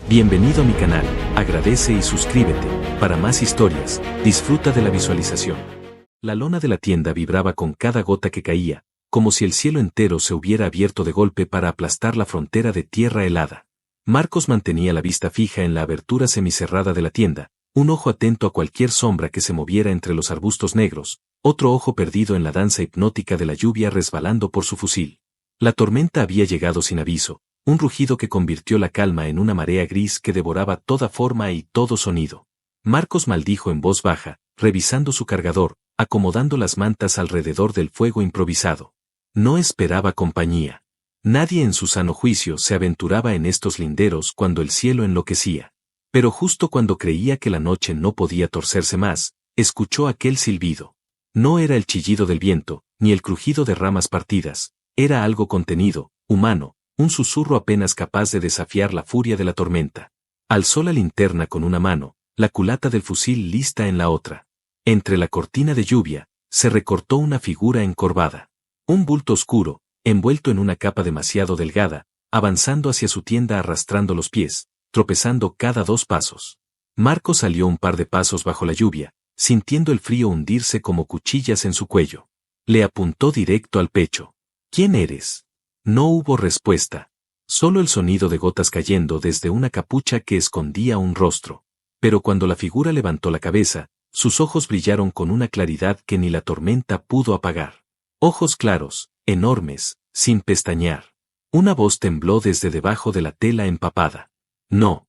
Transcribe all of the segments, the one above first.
Bienvenido a mi canal, agradece y suscríbete. Para más historias, disfruta de la visualización. La lona de la tienda vibraba con cada gota que caía, como si el cielo entero se hubiera abierto de golpe para aplastar la frontera de tierra helada. Marcos mantenía la vista fija en la abertura semicerrada de la tienda, un ojo atento a cualquier sombra que se moviera entre los arbustos negros, otro ojo perdido en la danza hipnótica de la lluvia resbalando por su fusil. La tormenta había llegado sin aviso, un rugido que convirtió la calma en una marea gris que devoraba toda forma y todo sonido. Marcos maldijo en voz baja, revisando su cargador, acomodando las mantas alrededor del fuego improvisado. No esperaba compañía. Nadie en su sano juicio se aventuraba en estos linderos cuando el cielo enloquecía. Pero justo cuando creía que la noche no podía torcerse más, escuchó aquel silbido. No era el chillido del viento, ni el crujido de ramas partidas, era algo contenido, humano, un susurro apenas capaz de desafiar la furia de la tormenta. Alzó la linterna con una mano, la culata del fusil lista en la otra. Entre la cortina de lluvia, se recortó una figura encorvada. Un bulto oscuro, envuelto en una capa demasiado delgada, avanzando hacia su tienda arrastrando los pies, tropezando cada 2 pasos. Marcos salió un par de pasos bajo la lluvia, sintiendo el frío hundirse como cuchillas en su cuello. Le apuntó directo al pecho. ¿Quién eres? No hubo respuesta. Solo el sonido de gotas cayendo desde una capucha que escondía un rostro. Pero cuando la figura levantó la cabeza, sus ojos brillaron con una claridad que ni la tormenta pudo apagar. Ojos claros, enormes, sin pestañear. Una voz tembló desde debajo de la tela empapada. No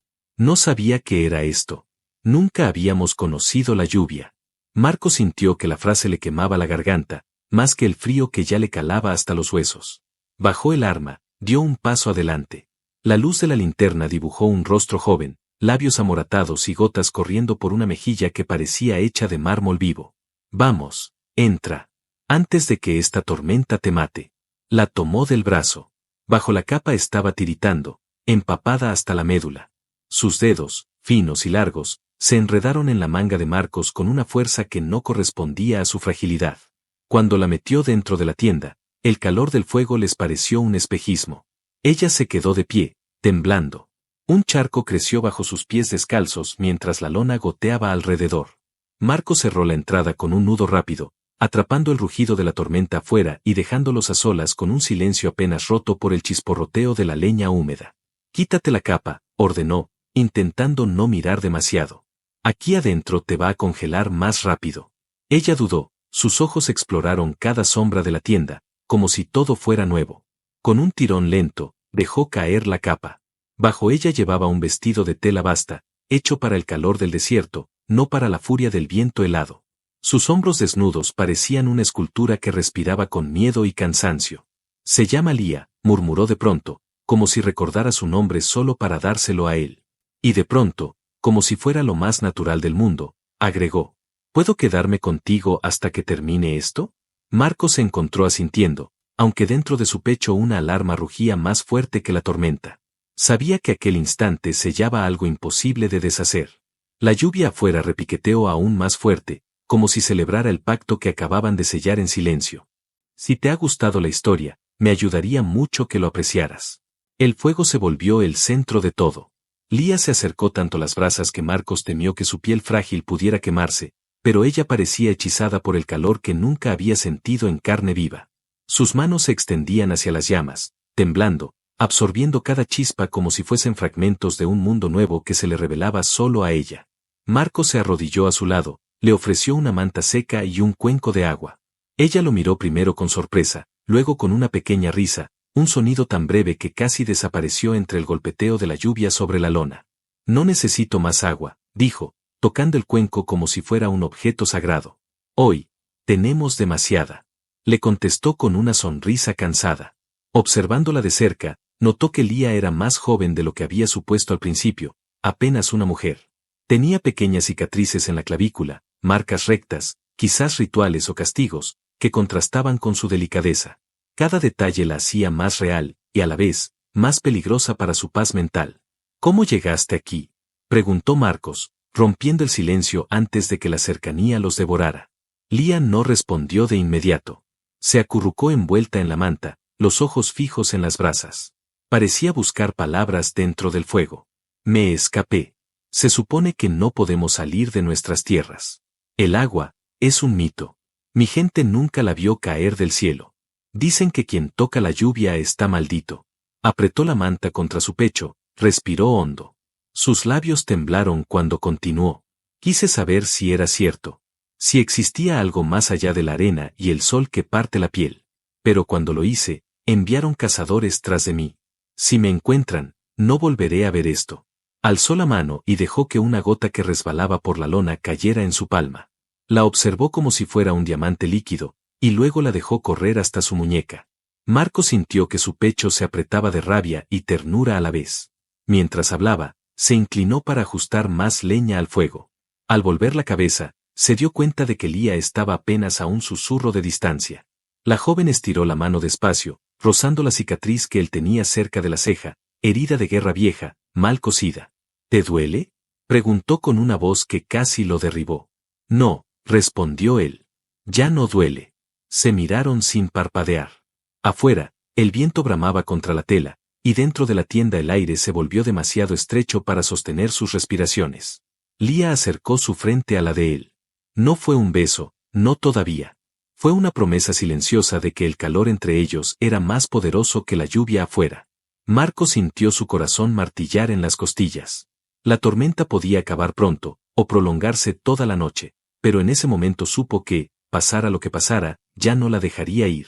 sabía qué era esto. Nunca habíamos conocido la lluvia. Marco sintió que la frase le quemaba la garganta, más que el frío que ya le calaba hasta los huesos. Bajó el arma, dio un paso adelante. La luz de la linterna dibujó un rostro joven, labios amoratados y gotas corriendo por una mejilla que parecía hecha de mármol vivo. Vamos, entra. Antes de que esta tormenta te mate. La tomó del brazo. Bajo la capa estaba tiritando, empapada hasta la médula. Sus dedos, finos y largos, se enredaron en la manga de Marcos con una fuerza que no correspondía a su fragilidad. Cuando la metió dentro de la tienda, el calor del fuego les pareció un espejismo. Ella se quedó de pie, temblando. Un charco creció bajo sus pies descalzos mientras la lona goteaba alrededor. Marcos cerró la entrada con un nudo rápido, atrapando el rugido de la tormenta afuera y dejándolos a solas con un silencio apenas roto por el chisporroteo de la leña húmeda. Quítate la capa, ordenó, intentando no mirar demasiado. Aquí adentro te va a congelar más rápido. Ella dudó, sus ojos exploraron cada sombra de la tienda, como si todo fuera nuevo. Con un tirón lento, dejó caer la capa. Bajo ella llevaba un vestido de tela basta, hecho para el calor del desierto, no para la furia del viento helado. Sus hombros desnudos parecían una escultura que respiraba con miedo y cansancio. Se llama Lía, murmuró de pronto, como si recordara su nombre solo para dárselo a él. Y de pronto, como si fuera lo más natural del mundo, agregó, ¿puedo quedarme contigo hasta que termine esto? Marcos se encontró asintiendo, aunque dentro de su pecho una alarma rugía más fuerte que la tormenta. Sabía que aquel instante sellaba algo imposible de deshacer. La lluvia afuera repiqueteó aún más fuerte, como si celebrara el pacto que acababan de sellar en silencio. Si te ha gustado la historia, me ayudaría mucho que lo apreciaras. El fuego se volvió el centro de todo. Lía se acercó tanto a las brasas que Marcos temió que su piel frágil pudiera quemarse, pero ella parecía hechizada por el calor que nunca había sentido en carne viva. Sus manos se extendían hacia las llamas, temblando, absorbiendo cada chispa como si fuesen fragmentos de un mundo nuevo que se le revelaba solo a ella. Marcos se arrodilló a su lado, le ofreció una manta seca y un cuenco de agua. Ella lo miró primero con sorpresa, luego con una pequeña risa, un sonido tan breve que casi desapareció entre el golpeteo de la lluvia sobre la lona. No necesito más agua, dijo, tocando el cuenco como si fuera un objeto sagrado. Hoy, tenemos demasiada. Le contestó con una sonrisa cansada. Observándola de cerca, notó que Lía era más joven de lo que había supuesto al principio, apenas una mujer. Tenía pequeñas cicatrices en la clavícula, marcas rectas, quizás rituales o castigos, que contrastaban con su delicadeza. Cada detalle la hacía más real, y a la vez, más peligrosa para su paz mental. ¿Cómo llegaste aquí?, preguntó Marcos, rompiendo el silencio antes de que la cercanía los devorara. Lía no respondió de inmediato. Se acurrucó envuelta en la manta, los ojos fijos en las brasas. Parecía buscar palabras dentro del fuego. Me escapé. Se supone que no podemos salir de nuestras tierras. El agua es un mito. Mi gente nunca la vio caer del cielo. Dicen que quien toca la lluvia está maldito. Apretó la manta contra su pecho, respiró hondo. Sus labios temblaron cuando continuó. Quise saber si era cierto. Si existía algo más allá de la arena y el sol que parte la piel. Pero cuando lo hice, enviaron cazadores tras de mí. Si me encuentran, no volveré a ver esto. Alzó la mano y dejó que una gota que resbalaba por la lona cayera en su palma. La observó como si fuera un diamante líquido, y luego la dejó correr hasta su muñeca. Marco sintió que su pecho se apretaba de rabia y ternura a la vez. Mientras hablaba, se inclinó para ajustar más leña al fuego. Al volver la cabeza, se dio cuenta de que Lía estaba apenas a un susurro de distancia. La joven estiró la mano despacio, rozando la cicatriz que él tenía cerca de la ceja, herida de guerra vieja, mal cosida. ¿Te duele?, preguntó con una voz que casi lo derribó. No, respondió él. Ya no duele. Se miraron sin parpadear. Afuera, el viento bramaba contra la tela, y dentro de la tienda el aire se volvió demasiado estrecho para sostener sus respiraciones. Lía acercó su frente a la de él. No fue un beso, no todavía. Fue una promesa silenciosa de que el calor entre ellos era más poderoso que la lluvia afuera. Marco sintió su corazón martillar en las costillas. La tormenta podía acabar pronto, o prolongarse toda la noche, pero en ese momento supo que, pasara lo que pasara, ya no la dejaría ir.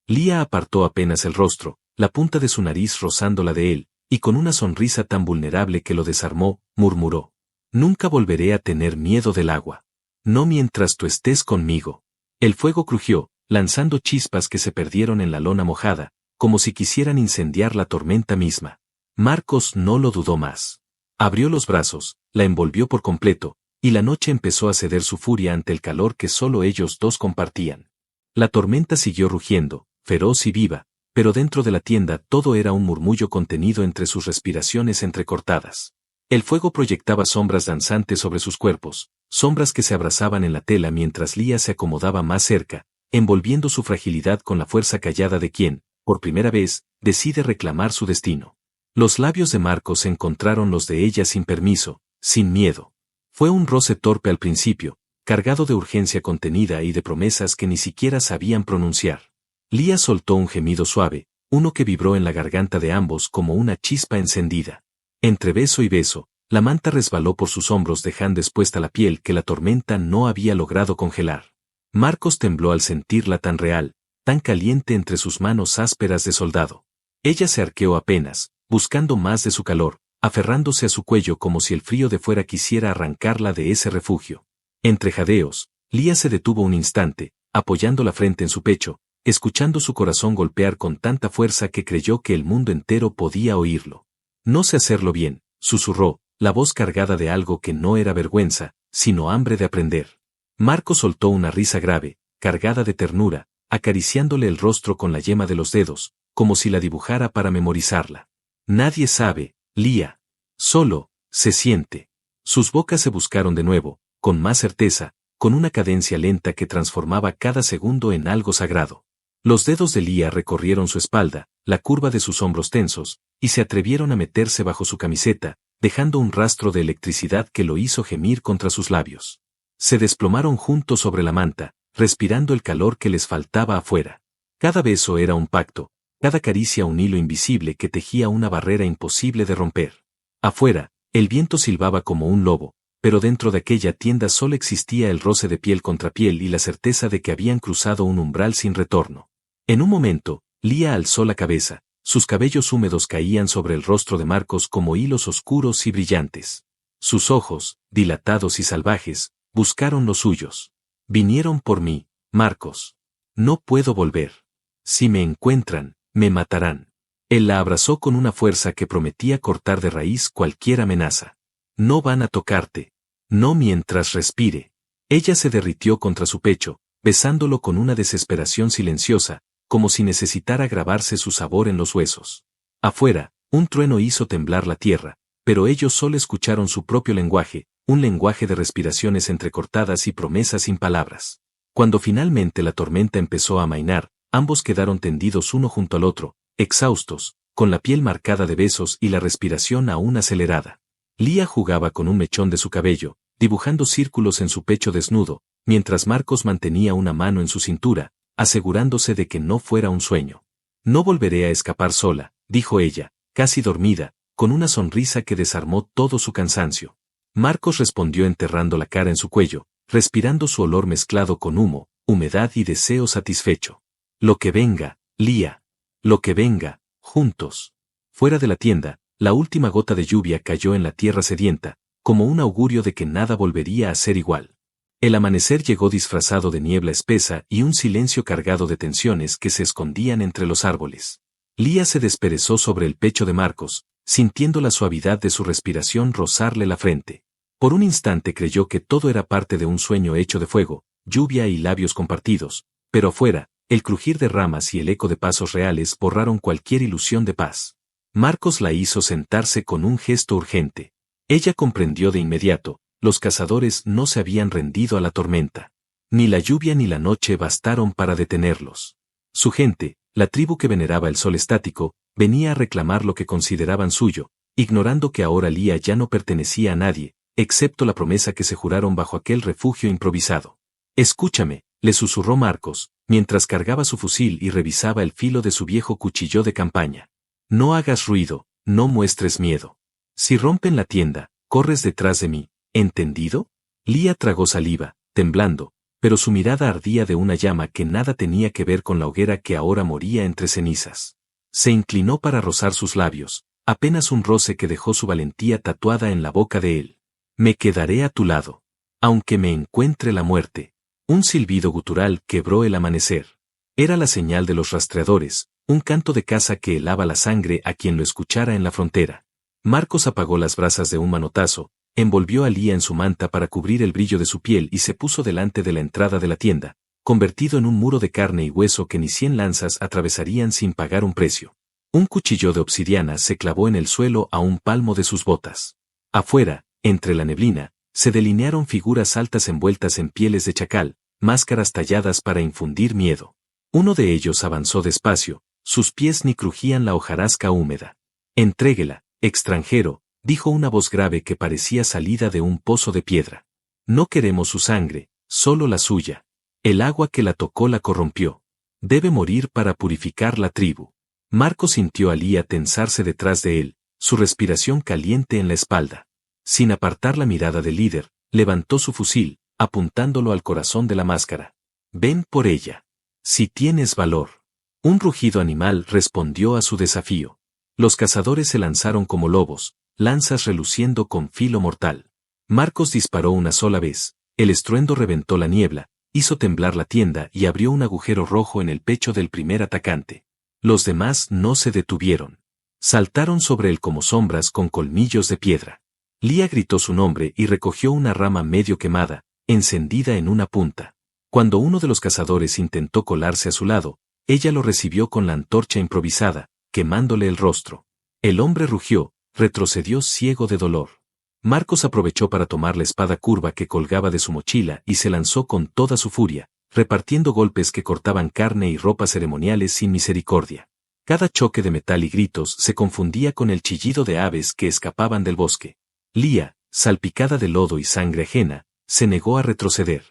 Lía apartó apenas el rostro, la punta de su nariz rozando la de él, y con una sonrisa tan vulnerable que lo desarmó, murmuró. Nunca volveré a tener miedo del agua. No mientras tú estés conmigo. El fuego crujió, lanzando chispas que se perdieron en la lona mojada, como si quisieran incendiar la tormenta misma. Marcos no lo dudó más. Abrió los brazos, la envolvió por completo, y la noche empezó a ceder su furia ante el calor que solo ellos dos compartían. La tormenta siguió rugiendo, feroz y viva, pero dentro de la tienda todo era un murmullo contenido entre sus respiraciones entrecortadas. El fuego proyectaba sombras danzantes sobre sus cuerpos, sombras que se abrazaban en la tela mientras Lía se acomodaba más cerca, envolviendo su fragilidad con la fuerza callada de quien, por primera vez, decide reclamar su destino. Los labios de Marcos encontraron los de ella sin permiso, sin miedo. Fue un roce torpe al principio, cargado de urgencia contenida y de promesas que ni siquiera sabían pronunciar. Lía soltó un gemido suave, uno que vibró en la garganta de ambos como una chispa encendida. Entre beso y beso, la manta resbaló por sus hombros dejando expuesta la piel que la tormenta no había logrado congelar. Marcos tembló al sentirla tan real, tan caliente entre sus manos ásperas de soldado. Ella se arqueó apenas, buscando más de su calor, aferrándose a su cuello como si el frío de fuera quisiera arrancarla de ese refugio. Entre jadeos, Lía se detuvo un instante, apoyando la frente en su pecho, escuchando su corazón golpear con tanta fuerza que creyó que el mundo entero podía oírlo. No sé hacerlo bien, susurró, la voz cargada de algo que no era vergüenza, sino hambre de aprender. Marco soltó una risa grave, cargada de ternura, acariciándole el rostro con la yema de los dedos, como si la dibujara para memorizarla. Nadie sabe, Lía. Solo, se siente. Sus bocas se buscaron de nuevo, con más certeza, con una cadencia lenta que transformaba cada segundo en algo sagrado. Los dedos de Lía recorrieron su espalda, la curva de sus hombros tensos, y se atrevieron a meterse bajo su camiseta, dejando un rastro de electricidad que lo hizo gemir contra sus labios. Se desplomaron juntos sobre la manta, respirando el calor que les faltaba afuera. Cada beso era un pacto, cada caricia un hilo invisible que tejía una barrera imposible de romper. Afuera, el viento silbaba como un lobo, pero dentro de aquella tienda solo existía el roce de piel contra piel y la certeza de que habían cruzado un umbral sin retorno. En un momento, Lía alzó la cabeza, sus cabellos húmedos caían sobre el rostro de Marcos como hilos oscuros y brillantes. Sus ojos, dilatados y salvajes, buscaron los suyos. Vinieron por mí, Marcos. No puedo volver. Si me encuentran, me matarán. Él la abrazó con una fuerza que prometía cortar de raíz cualquier amenaza. No van a tocarte. No mientras respire. Ella se derritió contra su pecho, besándolo con una desesperación silenciosa, como si necesitara grabarse su sabor en los huesos. Afuera, un trueno hizo temblar la tierra, pero ellos solo escucharon su propio lenguaje, un lenguaje de respiraciones entrecortadas y promesas sin palabras. Cuando finalmente la tormenta empezó a amainar, ambos quedaron tendidos uno junto al otro, exhaustos, con la piel marcada de besos y la respiración aún acelerada. Lía jugaba con un mechón de su cabello, dibujando círculos en su pecho desnudo, mientras Marcos mantenía una mano en su cintura, asegurándose de que no fuera un sueño. No volveré a escapar sola, dijo ella, casi dormida, con una sonrisa que desarmó todo su cansancio. Marcos respondió enterrando la cara en su cuello, respirando su olor mezclado con humo, humedad y deseo satisfecho. Lo que venga, Lía. Lo que venga, juntos. Fuera de la tienda, la última gota de lluvia cayó en la tierra sedienta, como un augurio de que nada volvería a ser igual. El amanecer llegó disfrazado de niebla espesa y un silencio cargado de tensiones que se escondían entre los árboles. Lía se desperezó sobre el pecho de Marcos, sintiendo la suavidad de su respiración rozarle la frente. Por un instante creyó que todo era parte de un sueño hecho de fuego, lluvia y labios compartidos, pero afuera, el crujir de ramas y el eco de pasos reales borraron cualquier ilusión de paz. Marcos la hizo sentarse con un gesto urgente. Ella comprendió de inmediato, los cazadores no se habían rendido a la tormenta. Ni la lluvia ni la noche bastaron para detenerlos. Su gente, la tribu que veneraba el sol estático, venía a reclamar lo que consideraban suyo, ignorando que ahora Lía ya no pertenecía a nadie, excepto la promesa que se juraron bajo aquel refugio improvisado. Escúchame, le susurró Marcos, mientras cargaba su fusil y revisaba el filo de su viejo cuchillo de campaña. No hagas ruido, no muestres miedo. Si rompen la tienda, corres detrás de mí, ¿entendido? Lía tragó saliva, temblando, pero su mirada ardía de una llama que nada tenía que ver con la hoguera que ahora moría entre cenizas. Se inclinó para rozar sus labios, apenas un roce que dejó su valentía tatuada en la boca de él. Me quedaré a tu lado. Aunque me encuentre la muerte. Un silbido gutural quebró el amanecer. Era la señal de los rastreadores, un canto de caza que helaba la sangre a quien lo escuchara en la frontera. Marcos apagó las brasas de un manotazo, envolvió a Lía en su manta para cubrir el brillo de su piel y se puso delante de la entrada de la tienda, convertido en un muro de carne y hueso que ni 100 lanzas atravesarían sin pagar un precio. Un cuchillo de obsidiana se clavó en el suelo a un palmo de sus botas. Afuera, entre la neblina, se delinearon figuras altas envueltas en pieles de chacal, máscaras talladas para infundir miedo. Uno de ellos avanzó despacio, sus pies ni crujían la hojarasca húmeda. Entréguela, extranjero, dijo una voz grave que parecía salida de un pozo de piedra. No queremos su sangre, solo la suya. El agua que la tocó la corrompió. Debe morir para purificar la tribu. Marcos sintió a Lía tensarse detrás de él, su respiración caliente en la espalda. Sin apartar la mirada del líder, levantó su fusil, apuntándolo al corazón de la máscara. Ven por ella. Si tienes valor. Un rugido animal respondió a su desafío. Los cazadores se lanzaron como lobos, lanzas reluciendo con filo mortal. Marcos disparó una sola vez, el estruendo reventó la niebla, hizo temblar la tienda y abrió un agujero rojo en el pecho del primer atacante. Los demás no se detuvieron. Saltaron sobre él como sombras con colmillos de piedra. Lía gritó su nombre y recogió una rama medio quemada, encendida en una punta. Cuando uno de los cazadores intentó colarse a su lado, ella lo recibió con la antorcha improvisada, quemándole el rostro. El hombre rugió, retrocedió ciego de dolor. Marcos aprovechó para tomar la espada curva que colgaba de su mochila y se lanzó con toda su furia, repartiendo golpes que cortaban carne y ropas ceremoniales sin misericordia. Cada choque de metal y gritos se confundía con el chillido de aves que escapaban del bosque. Lía, salpicada de lodo y sangre ajena, se negó a retroceder.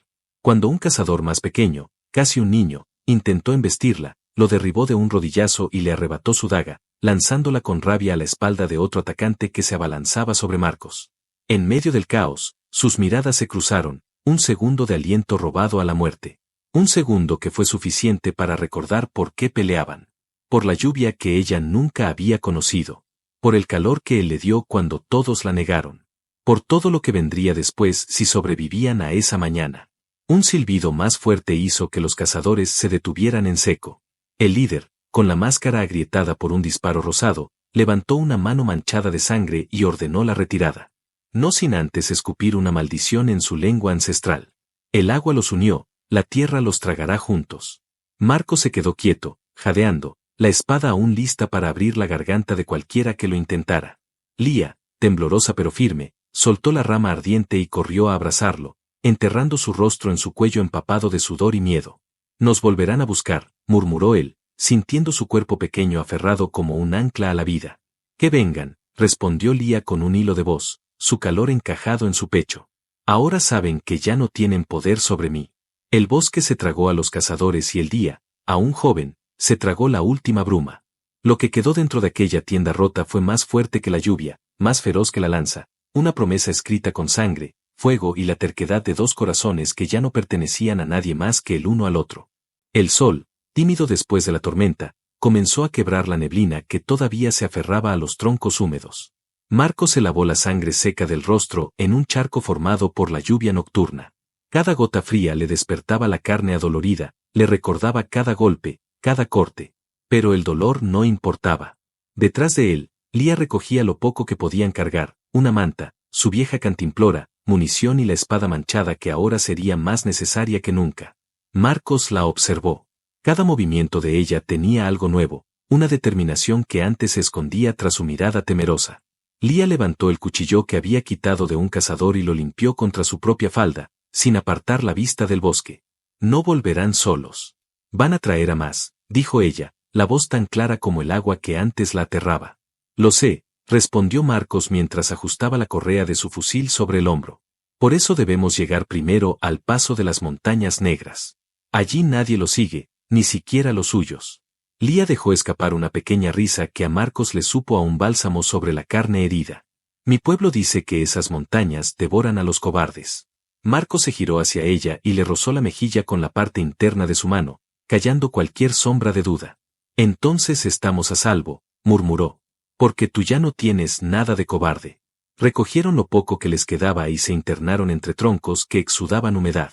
Cuando un cazador más pequeño, casi un niño, intentó embestirla, lo derribó de un rodillazo y le arrebató su daga, lanzándola con rabia a la espalda de otro atacante que se abalanzaba sobre Marcos. En medio del caos, sus miradas se cruzaron, un segundo de aliento robado a la muerte. Un segundo que fue suficiente para recordar por qué peleaban. Por la lluvia que ella nunca había conocido. Por el calor que él le dio cuando todos la negaron. Por todo lo que vendría después si sobrevivían a esa mañana. Un silbido más fuerte hizo que los cazadores se detuvieran en seco. El líder, con la máscara agrietada por un disparo rosado, levantó una mano manchada de sangre y ordenó la retirada. No sin antes escupir una maldición en su lengua ancestral. El agua los unió, la tierra los tragará juntos. Marcos se quedó quieto, jadeando, la espada aún lista para abrir la garganta de cualquiera que lo intentara. Lía, temblorosa pero firme, soltó la rama ardiente y corrió a abrazarlo, enterrando su rostro en su cuello empapado de sudor y miedo. Nos volverán a buscar, murmuró él, sintiendo su cuerpo pequeño aferrado como un ancla a la vida. Que vengan, respondió Lía con un hilo de voz, su calor encajado en su pecho. Ahora saben que ya no tienen poder sobre mí. El bosque se tragó a los cazadores y el día, aún joven, se tragó la última bruma. Lo que quedó dentro de aquella tienda rota fue más fuerte que la lluvia, más feroz que la lanza, una promesa escrita con sangre, fuego y la terquedad de dos corazones que ya no pertenecían a nadie más que el uno al otro. El sol, tímido después de la tormenta, comenzó a quebrar la neblina que todavía se aferraba a los troncos húmedos. Marcos se lavó la sangre seca del rostro en un charco formado por la lluvia nocturna. Cada gota fría le despertaba la carne adolorida, le recordaba cada golpe, cada corte. Pero el dolor no importaba. Detrás de él, Lía recogía lo poco que podían cargar, una manta, su vieja cantimplora, munición y la espada manchada que ahora sería más necesaria que nunca. Marcos la observó. Cada movimiento de ella tenía algo nuevo, una determinación que antes se escondía tras su mirada temerosa. Lía levantó el cuchillo que había quitado de un cazador y lo limpió contra su propia falda, sin apartar la vista del bosque. No volverán solos. Van a traer a más, dijo ella, la voz tan clara como el agua que antes la aterraba. Lo sé, respondió Marcos mientras ajustaba la correa de su fusil sobre el hombro. Por eso debemos llegar primero al paso de las montañas negras. Allí nadie lo sigue, ni siquiera los suyos. Lía dejó escapar una pequeña risa que a Marcos le supo a un bálsamo sobre la carne herida. Mi pueblo dice que esas montañas devoran a los cobardes. Marcos se giró hacia ella y le rozó la mejilla con la parte interna de su mano, callando cualquier sombra de duda. Entonces estamos a salvo, murmuró. Porque tú ya no tienes nada de cobarde. Recogieron lo poco que les quedaba y se internaron entre troncos que exudaban humedad.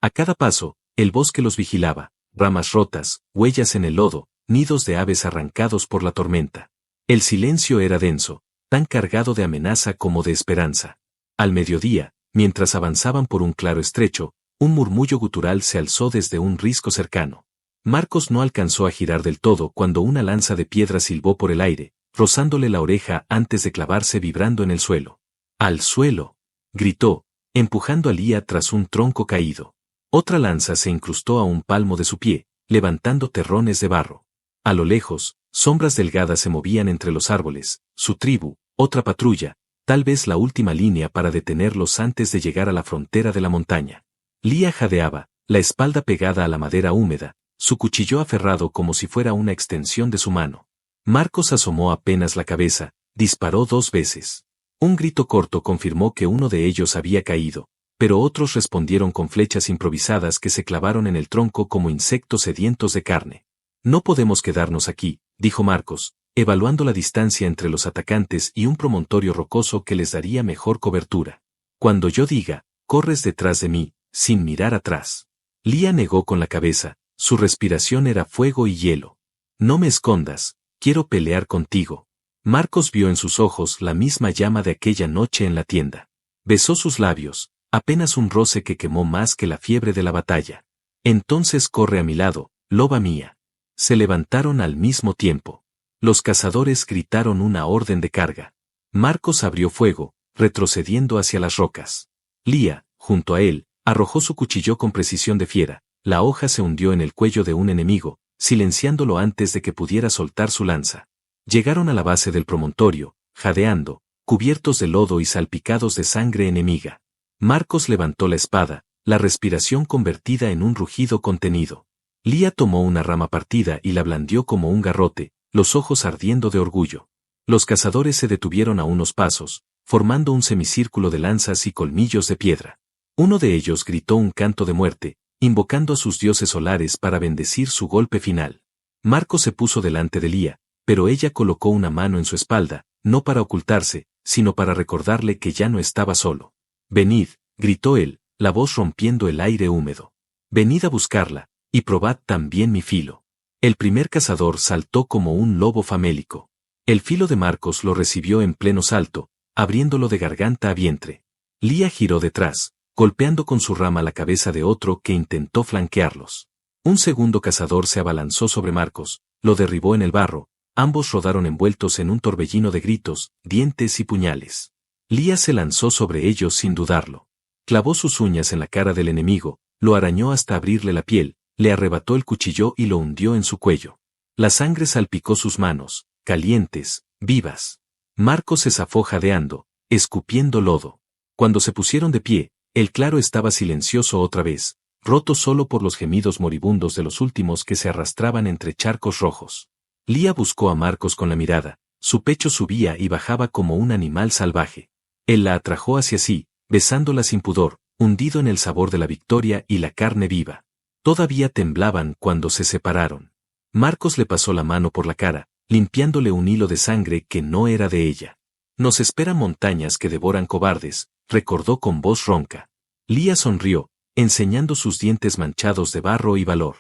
A cada paso, el bosque los vigilaba, ramas rotas, huellas en el lodo, nidos de aves arrancados por la tormenta. El silencio era denso, tan cargado de amenaza como de esperanza. Al mediodía, mientras avanzaban por un claro estrecho, un murmullo gutural se alzó desde un risco cercano. Marcos no alcanzó a girar del todo cuando una lanza de piedra silbó por el aire, rozándole la oreja antes de clavarse vibrando en el suelo. ¡Al suelo!, gritó, empujando a Lía tras un tronco caído. Otra lanza se incrustó a un palmo de su pie, levantando terrones de barro. A lo lejos, sombras delgadas se movían entre los árboles, su tribu, otra patrulla, tal vez la última línea para detenerlos antes de llegar a la frontera de la montaña. Lía jadeaba, la espalda pegada a la madera húmeda, su cuchillo aferrado como si fuera una extensión de su mano. Marcos asomó apenas la cabeza, disparó 2 veces. Un grito corto confirmó que uno de ellos había caído, pero otros respondieron con flechas improvisadas que se clavaron en el tronco como insectos sedientos de carne. No podemos quedarnos aquí, dijo Marcos, evaluando la distancia entre los atacantes y un promontorio rocoso que les daría mejor cobertura. Cuando yo diga, corres detrás de mí, sin mirar atrás. Lía negó con la cabeza, su respiración era fuego y hielo. No me escondas. Quiero pelear contigo. Marcos vio en sus ojos la misma llama de aquella noche en la tienda. Besó sus labios, apenas un roce que quemó más que la fiebre de la batalla. Entonces corre a mi lado, loba mía. Se levantaron al mismo tiempo. Los cazadores gritaron una orden de carga. Marcos abrió fuego, retrocediendo hacia las rocas. Lía, junto a él, arrojó su cuchillo con precisión de fiera. La hoja se hundió en el cuello de un enemigo, silenciándolo antes de que pudiera soltar su lanza. Llegaron a la base del promontorio, jadeando, cubiertos de lodo y salpicados de sangre enemiga. Marcos levantó la espada, la respiración convertida en un rugido contenido. Lía tomó una rama partida y la blandió como un garrote, los ojos ardiendo de orgullo. Los cazadores se detuvieron a unos pasos, formando un semicírculo de lanzas y colmillos de piedra. Uno de ellos gritó un canto de muerte, invocando a sus dioses solares para bendecir su golpe final. Marcos se puso delante de Lía, pero ella colocó una mano en su espalda, no para ocultarse, sino para recordarle que ya no estaba solo. Venid, gritó él, la voz rompiendo el aire húmedo. Venid a buscarla, y probad también mi filo. El primer cazador saltó como un lobo famélico. El filo de Marcos lo recibió en pleno salto, abriéndolo de garganta a vientre. Lía giró detrás, golpeando con su rama la cabeza de otro que intentó flanquearlos. Un segundo cazador se abalanzó sobre Marcos, lo derribó en el barro, ambos rodaron envueltos en un torbellino de gritos, dientes y puñales. Lía se lanzó sobre ellos sin dudarlo. Clavó sus uñas en la cara del enemigo, lo arañó hasta abrirle la piel, le arrebató el cuchillo y lo hundió en su cuello. La sangre salpicó sus manos, calientes, vivas. Marcos se zafó jadeando, escupiendo lodo. Cuando se pusieron de pie, el claro estaba silencioso otra vez, roto solo por los gemidos moribundos de los últimos que se arrastraban entre charcos rojos. Lía buscó a Marcos con la mirada, su pecho subía y bajaba como un animal salvaje. Él la atrajo hacia sí, besándola sin pudor, hundido en el sabor de la victoria y la carne viva. Todavía temblaban cuando se separaron. Marcos le pasó la mano por la cara, limpiándole un hilo de sangre que no era de ella. Nos esperan montañas que devoran cobardes, recordó con voz ronca. Lía sonrió, enseñando sus dientes manchados de barro y valor.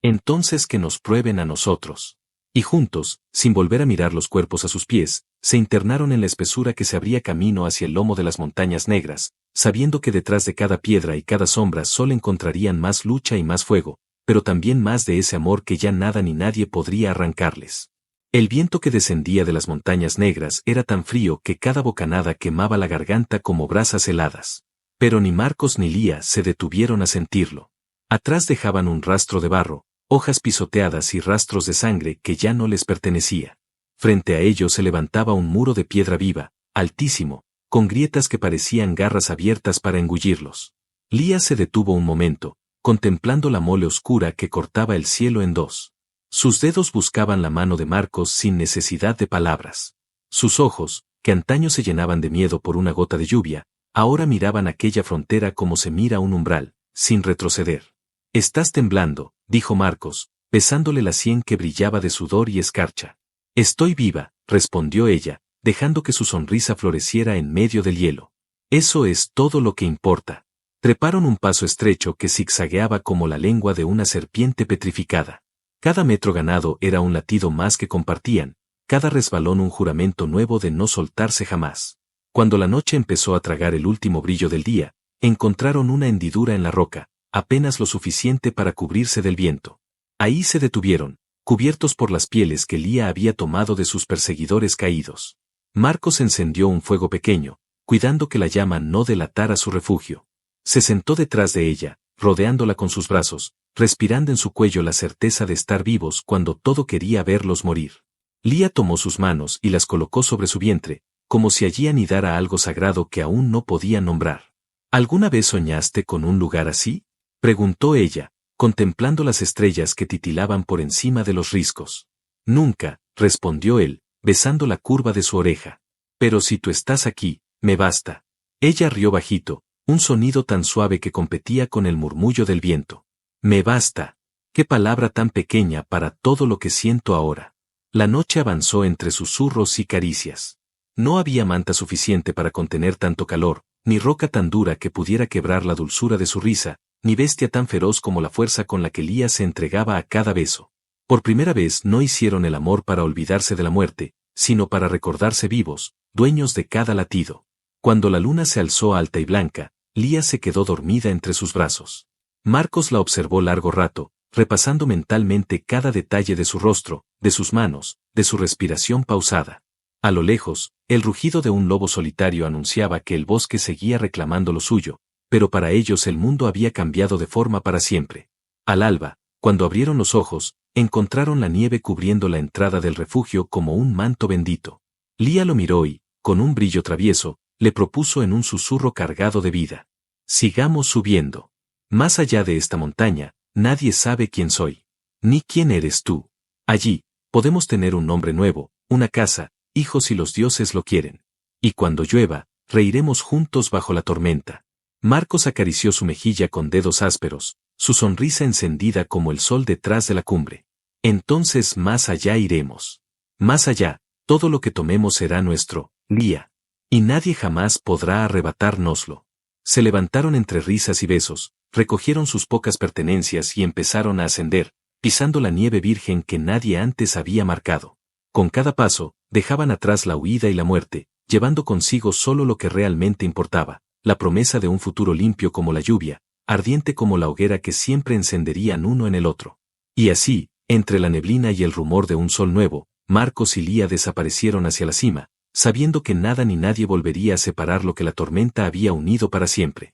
Entonces que nos prueben a nosotros. Y juntos, sin volver a mirar los cuerpos a sus pies, se internaron en la espesura que se abría camino hacia el lomo de las montañas negras, sabiendo que detrás de cada piedra y cada sombra solo encontrarían más lucha y más fuego, pero también más de ese amor que ya nada ni nadie podría arrancarles. El viento que descendía de las montañas negras era tan frío que cada bocanada quemaba la garganta como brasas heladas. Pero ni Marcos ni Lía se detuvieron a sentirlo. Atrás dejaban un rastro de barro, hojas pisoteadas y rastros de sangre que ya no les pertenecía. Frente a ellos se levantaba un muro de piedra viva, altísimo, con grietas que parecían garras abiertas para engullirlos. Lía se detuvo un momento, contemplando la mole oscura que cortaba el cielo en dos. Sus dedos buscaban la mano de Marcos sin necesidad de palabras. Sus ojos, que antaño se llenaban de miedo por una gota de lluvia, ahora miraban aquella frontera como se mira un umbral, sin retroceder. «Estás temblando», dijo Marcos, besándole la sien que brillaba de sudor y escarcha. «Estoy viva», respondió ella, dejando que su sonrisa floreciera en medio del hielo. «Eso es todo lo que importa». Treparon un paso estrecho que zigzagueaba como la lengua de una serpiente petrificada. Cada metro ganado era un latido más que compartían, cada resbalón un juramento nuevo de no soltarse jamás. Cuando la noche empezó a tragar el último brillo del día, encontraron una hendidura en la roca, apenas lo suficiente para cubrirse del viento. Ahí se detuvieron, cubiertos por las pieles que Lía había tomado de sus perseguidores caídos. Marcos encendió un fuego pequeño, cuidando que la llama no delatara su refugio. Se sentó detrás de ella, rodeándola con sus brazos, respirando en su cuello la certeza de estar vivos cuando todo quería verlos morir. Lía tomó sus manos y las colocó sobre su vientre, como si allí anidara algo sagrado que aún no podía nombrar. ¿Alguna vez soñaste con un lugar así?, preguntó ella, contemplando las estrellas que titilaban por encima de los riscos. Nunca, respondió él, besando la curva de su oreja. Pero si tú estás aquí, me basta. Ella rió bajito, un sonido tan suave que competía con el murmullo del viento. Me basta. Qué palabra tan pequeña para todo lo que siento ahora. La noche avanzó entre susurros y caricias. No había manta suficiente para contener tanto calor, ni roca tan dura que pudiera quebrar la dulzura de su risa, ni bestia tan feroz como la fuerza con la que Lía se entregaba a cada beso. Por primera vez no hicieron el amor para olvidarse de la muerte, sino para recordarse vivos, dueños de cada latido. Cuando la luna se alzó alta y blanca, Lía se quedó dormida entre sus brazos. Marcos la observó largo rato, repasando mentalmente cada detalle de su rostro, de sus manos, de su respiración pausada. A lo lejos, el rugido de un lobo solitario anunciaba que el bosque seguía reclamando lo suyo, pero para ellos el mundo había cambiado de forma para siempre. Al alba, cuando abrieron los ojos, encontraron la nieve cubriendo la entrada del refugio como un manto bendito. Lía lo miró y, con un brillo travieso, le propuso en un susurro cargado de vida. Sigamos subiendo. Más allá de esta montaña, nadie sabe quién soy. Ni quién eres tú. Allí, podemos tener un nombre nuevo, una casa, hijos si los dioses lo quieren. Y cuando llueva, reiremos juntos bajo la tormenta. Marcos acarició su mejilla con dedos ásperos, su sonrisa encendida como el sol detrás de la cumbre. Entonces más allá iremos. Más allá, todo lo que tomemos será nuestro, Lía. Y nadie jamás podrá arrebatárnoslo. Se levantaron entre risas y besos, recogieron sus pocas pertenencias y empezaron a ascender, pisando la nieve virgen que nadie antes había marcado. Con cada paso, dejaban atrás la huida y la muerte, llevando consigo solo lo que realmente importaba, la promesa de un futuro limpio como la lluvia, ardiente como la hoguera que siempre encenderían uno en el otro. Y así, entre la neblina y el rumor de un sol nuevo, Marcos y Lía desaparecieron hacia la cima, sabiendo que nada ni nadie volvería a separar lo que la tormenta había unido para siempre.